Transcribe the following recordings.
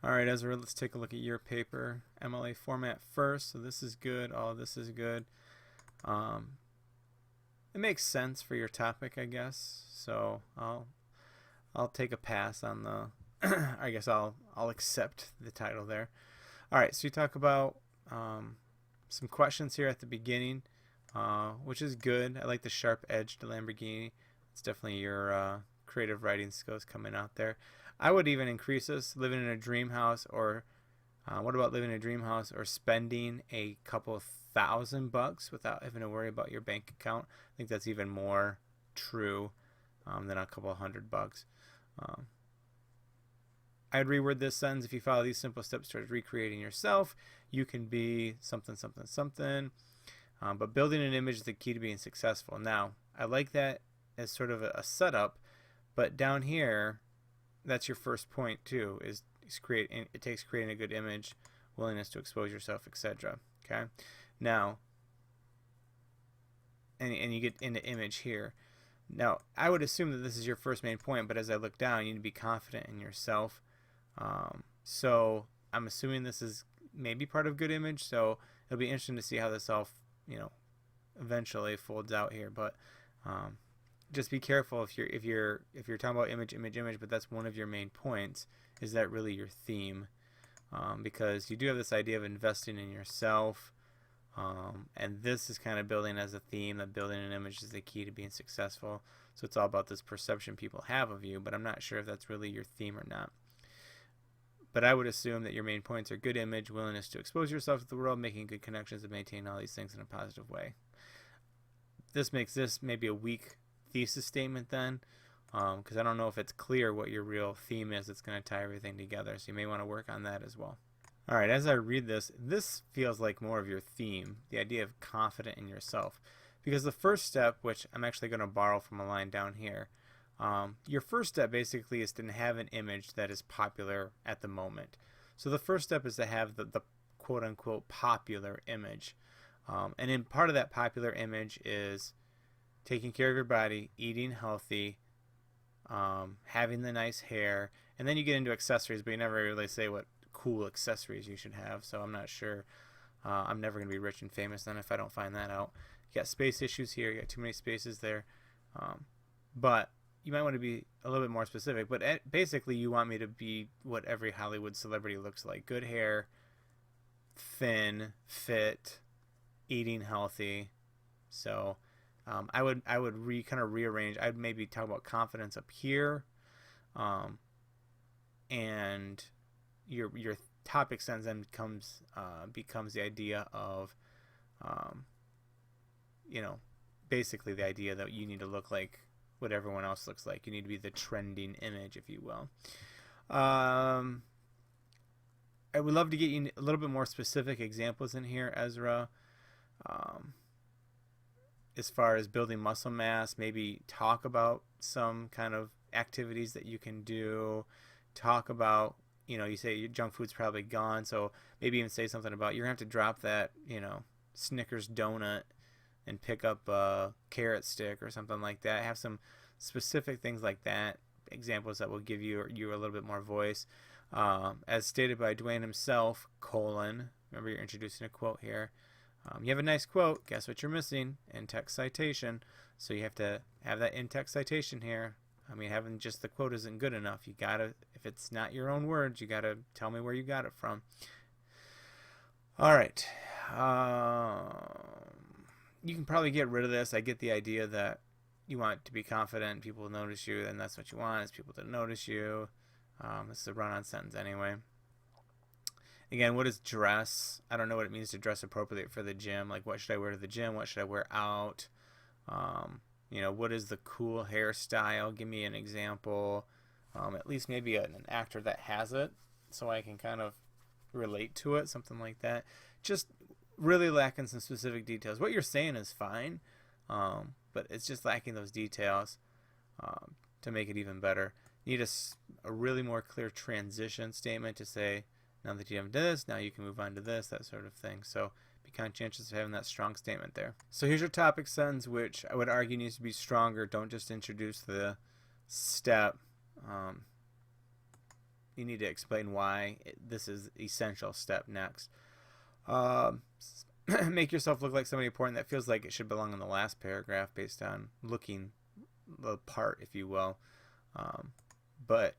Alright, Ezra, let's take a look at your paper. MLA format first, so this is good, all of this is good. Um, it makes sense for your topic, I guess, so I'll take a pass on the I guess I'll accept the title there. Alright, so you talk about some questions here at the beginning, which is good. I like the sharp-edged Lamborghini. It's definitely your creative writing skills coming out there. I would even increase this, living in a dream house, or what about living in a dream house or spending a couple $1,000 without having to worry about your bank account? I think that's even more true than a couple $100. I'd reword this sentence: if you follow these simple steps towards recreating yourself, you can be something, something, something. But building an image is the key to being successful. Now, I like that as sort of a setup, but down here, that's your first point too, is it takes creating a good image, willingness to expose yourself, etc. Okay, now, and you get into image here. Now, I would assume that this is your first main point, but as I look down, you need to be confident in yourself. So I'm assuming this is maybe part of good image, so it'll be interesting to see how this all, eventually folds out here. But just be careful if you're talking about image, but that's one of your main points. Is that really your theme? Because you do have this idea of investing in yourself, and this is kind of building as a theme that building an image is the key to being successful. So it's all about this perception people have of you, but I'm not sure if that's really your theme or not. But I would assume that your main points are good image, willingness to expose yourself to the world, making good connections, and maintain all these things in a positive way. This makes this maybe a weak thesis statement then, because I don't know if it's clear what your real theme is that's going to tie everything together, so you may want to work on that as well. Alright, as I read this, this feels like more of your theme, the idea of confident in yourself. Because the first step, which I'm actually going to borrow from a line down here, your first step basically is to have an image that is popular at the moment. So the first step is to have the quote-unquote popular image. And in part of that popular image is taking care of your body, eating healthy, having the nice hair, and then you get into accessories, but you never really say what cool accessories you should have, so I'm not sure. I'm never going to be rich and famous then if I don't find that out. You got space issues here, you got too many spaces there. But you might want to be a little bit more specific, but basically you want me to be what every Hollywood celebrity looks like. Good hair, thin, fit, eating healthy. So I would kind of rearrange. I'd maybe talk about confidence up here, and your topic sentence then becomes the idea of basically the idea that you need to look like what everyone else looks like. You need to be the trending image, if you will. I would love to get you a little bit more specific examples in here, Ezra. As far as building muscle mass, maybe talk about some kind of activities that you can do. Talk about, you say your junk food's probably gone, so maybe even say something about you're going to have to drop that, Snickers donut and pick up a carrot stick or something like that. Have some specific things like that, examples that will give you a little bit more voice. As stated by Dwayne himself, remember you're introducing a quote here. You have a nice quote, guess what you're missing? In-text citation. So you have to have that in-text citation here. I mean, having just the quote isn't good enough. You gotta, if it's not your own words, you gotta tell me where you got it from. Alright. You can probably get rid of this. I get the idea that you want to be confident, people will notice you, and that's what you want, is people to notice you. This is a run-on sentence anyway. Again, what is dress? I don't know what it means to dress appropriately for the gym. Like, what should I wear to the gym? What should I wear out? What is the cool hairstyle? Give me an example. At least maybe an actor that has it, so I can kind of relate to it, something like that. Just really lacking some specific details. What you're saying is fine, but it's just lacking those details to make it even better. You need a really more clear transition statement to say, now that you have this, now you can move on to this, that sort of thing. So be conscientious of having that strong statement there. So here's your topic sentence, which I would argue needs to be stronger. Don't just introduce the step. you need to explain why this is essential step next. Um, Make yourself look like somebody important that feels like it should belong in the last paragraph based on looking the part, if you will. But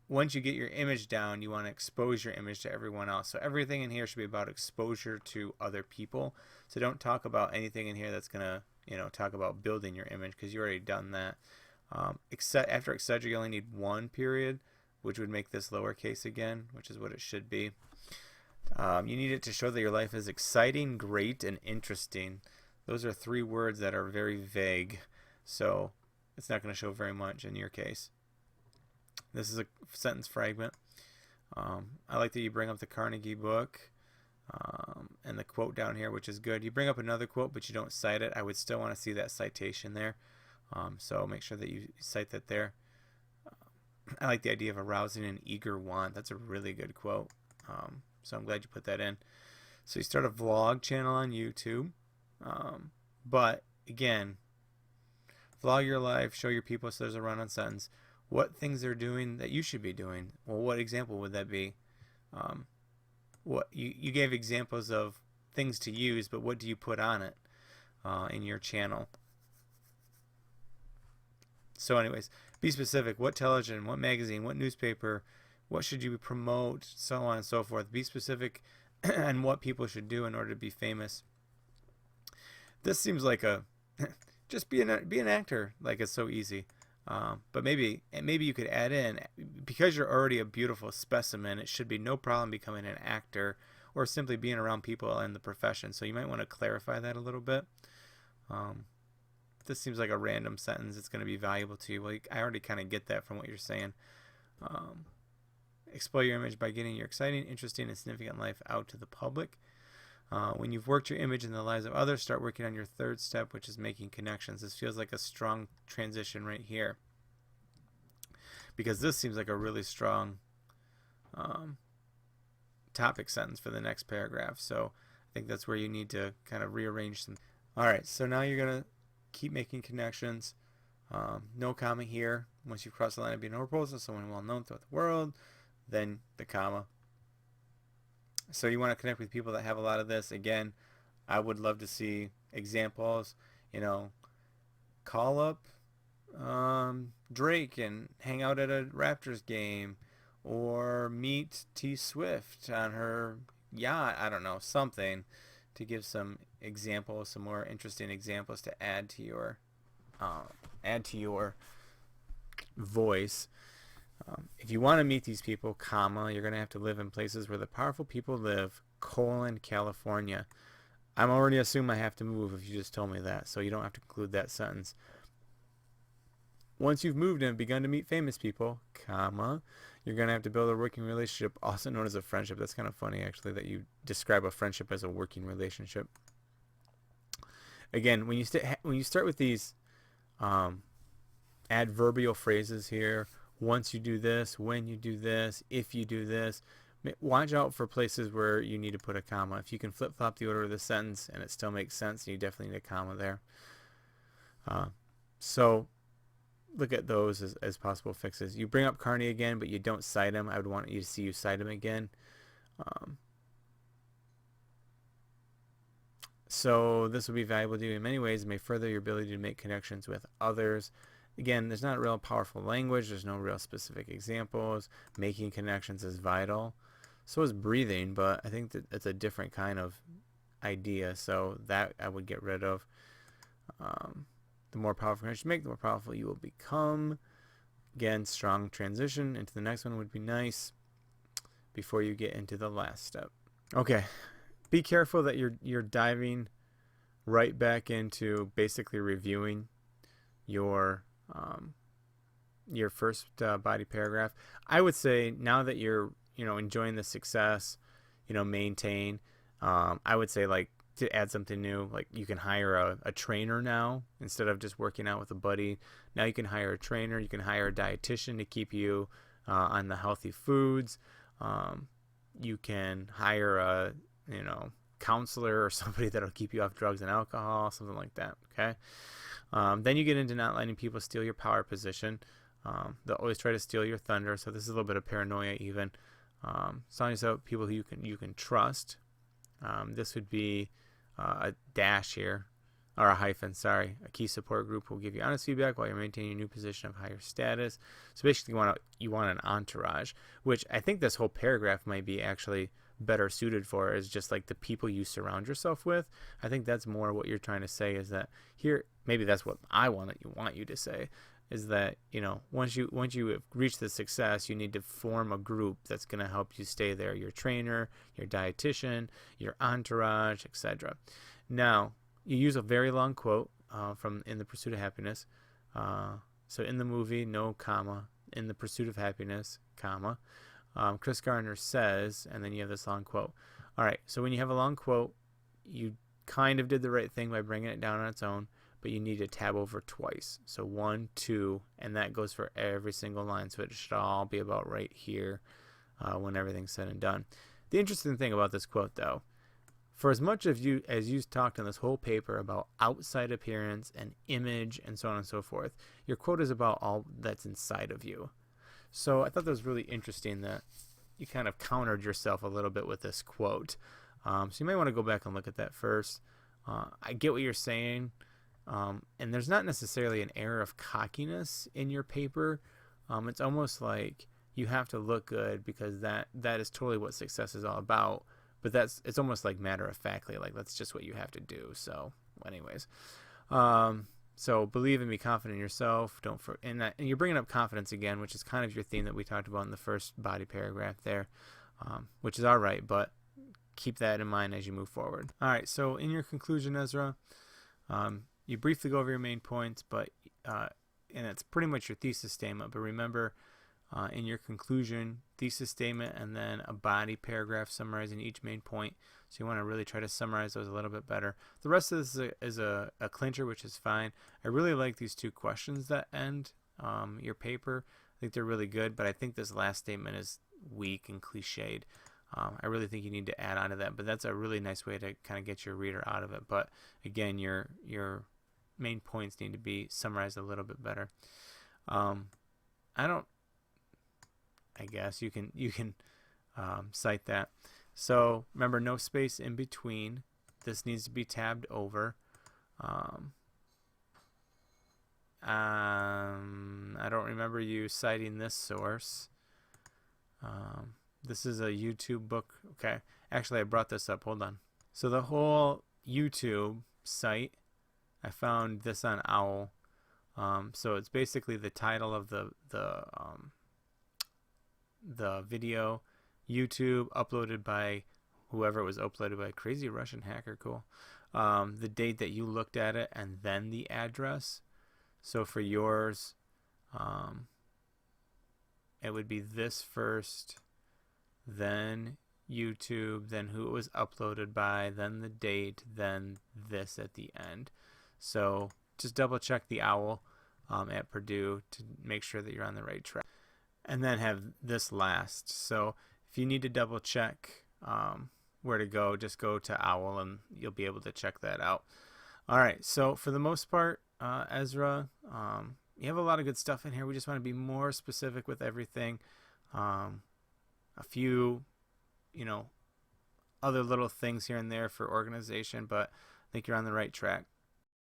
once you get your image down, you want to expose your image to everyone else. So everything in here should be about exposure to other people. So don't talk about anything in here that's going to, talk about building your image, because you already done that. After etc, you only need one period, which would make this lowercase again, which is what it should be. You need it to show that your life is exciting, great, and interesting. Those are 3 words that are very vague, so it's not going to show very much in your case. This is a sentence fragment. I like that you bring up the Carnegie book and the quote down here, which is good. You bring up another quote, but you don't cite it. I would still want to see that citation there. So make sure that you cite that there. I like the idea of arousing an eager want. That's a really good quote. So I'm glad you put that in. So you start a vlog channel on YouTube. But again, vlog your life, show your people, so there's a run-on sentence. What things they're doing that you should be doing. Well, what example would that be? What you gave examples of things to use, but what do you put on it in your channel? So anyways, be specific. What television, what magazine, what newspaper, what should you promote, so on and so forth. Be specific on what people should do in order to be famous. This seems like a just be an actor, like it's so easy. But maybe you could add in, because you're already a beautiful specimen, it should be no problem becoming an actor or simply being around people in the profession. So you might want to clarify that a little bit. This seems like a random sentence. It's going to be valuable to you. Well, I already kind of get that from what you're saying. Explore your image by getting your exciting, interesting, and significant life out to the public. When you've worked your image in the lives of others, start working on your 3rd step, which is making connections. This feels like a strong transition right here, because this seems like a really strong topic sentence for the next paragraph. So I think that's where you need to kind of rearrange some. All right, so now you're going to keep making connections. No comma here. Once you cross the line of being a proposal to someone well known throughout the world, then the comma. So you want to connect with people that have a lot of this. Again, I would love to see examples. Call up Drake and hang out at a Raptors game, or meet T Swift on her yacht. I don't know, something to give some examples, some more interesting examples to add to your voice. If you want to meet these people, comma, you're going to have to live in places where the powerful people live, California. I'm already assuming I have to move if you just told me that, so you don't have to include that sentence. Once you've moved and begun to meet famous people, comma, you're going to have to build a working relationship, also known as a friendship. That's kind of funny, actually, that you describe a friendship as a working relationship. Again, when you start with these adverbial phrases here, once you do this, when you do this, if you do this, watch out for places where you need to put a comma. If you can flip-flop the order of the sentence and it still makes sense, you definitely need a comma there. So look at those as possible fixes. You bring up Carney again, but you don't cite him. I would want you to see you cite him again. So this will be valuable to you in many ways. It may further your ability to make connections with others. Again, there's not real powerful language. There's no real specific examples. Making connections is vital. So is breathing, but I think that it's a different kind of idea. So that I would get rid of. The more powerful connection you make, the more powerful you will become. Again, strong transition into the next one would be nice before you get into the last step. Okay, be careful that you're diving right back into basically reviewing your first body paragraph. I would say now that you're enjoying the success, maintain. I would say like to add something new, like you can hire a trainer now instead of just working out with a buddy. Now you can hire a trainer. You can hire a dietitian to keep you on the healthy foods. You can hire a counselor or somebody that'll keep you off drugs and alcohol, something like that. Okay. Then you get into not letting people steal your power position. They'll always try to steal your thunder, so this is a little bit of paranoia even. Surround yourself with people who you can trust. This would be a dash here, or a hyphen, sorry. A key support group will give you honest feedback while you're maintaining your new position of higher status. So basically you want an entourage, which I think this whole paragraph might be actually better suited for, is just like the people you surround yourself with. I think that's more what you're trying to say, is that here, maybe that's what I want you to say, is that, you know, once you have reached the success, you need to form a group that's going to help you stay there. Your trainer, your dietitian, your entourage, etc. Now, you use a very long quote from In the Pursuit of Happiness. So in the movie, no comma, in the pursuit of happiness, comma. Chris Gardner says, and then you have this long quote. All right, so when you have a long quote, you kind of did the right thing by bringing it down on its own, but you need to tab over twice. So 1, 2, and that goes for every single line. So it should all be about right here when everything's said and done. The interesting thing about this quote, though, for as much as you talked in this whole paper about outside appearance and image and so on and so forth, your quote is about all that's inside of you. So I thought that was really interesting that you kind of countered yourself a little bit with this quote. So you might want to go back and look at that first. I get what you're saying. And there's not necessarily an air of cockiness in your paper. It's almost like you have to look good because that is totally what success is all about. But it's almost like matter of factly, like that's just what you have to do. So anyways, so believe and be confident in yourself. And you're bringing up confidence again, which is kind of your theme that we talked about in the first body paragraph there, which is all right, but keep that in mind as you move forward. All right, so in your conclusion, Ezra, you briefly go over your main points, but and it's pretty much your thesis statement. But remember, in your conclusion, thesis statement, and then a body paragraph summarizing each main point. So you want to really try to summarize those a little bit better. The rest of this is a clincher, which is fine. I really like these 2 questions that end your paper. I think they're really good, but I think this last statement is weak and cliched. I really think you need to add on to that, but that's a really nice way to kind of get your reader out of it. But again, your main points need to be summarized a little bit better. I guess you can cite that. So remember, no space in between. This needs to be tabbed over. I don't remember you citing this source. This is a YouTube book. Okay, actually I brought this up. Hold on. So the whole YouTube site, I found this on OWL. So it's basically the title of the video, YouTube, uploaded by whoever it was uploaded by, crazy Russian hacker, cool. The date that you looked at it, and then the address. So for yours, it would be this first, then YouTube, then who it was uploaded by, then the date, then this at the end. So just double check the OWL at Purdue to make sure that you're on the right track. And then have this last. So if you need to double check where to go, just go to OWL and you'll be able to check that out. All right, so for the most part, Ezra, you have a lot of good stuff in here. We just want to be more specific with everything. A few, other little things here and there for organization, but I think you're on the right track.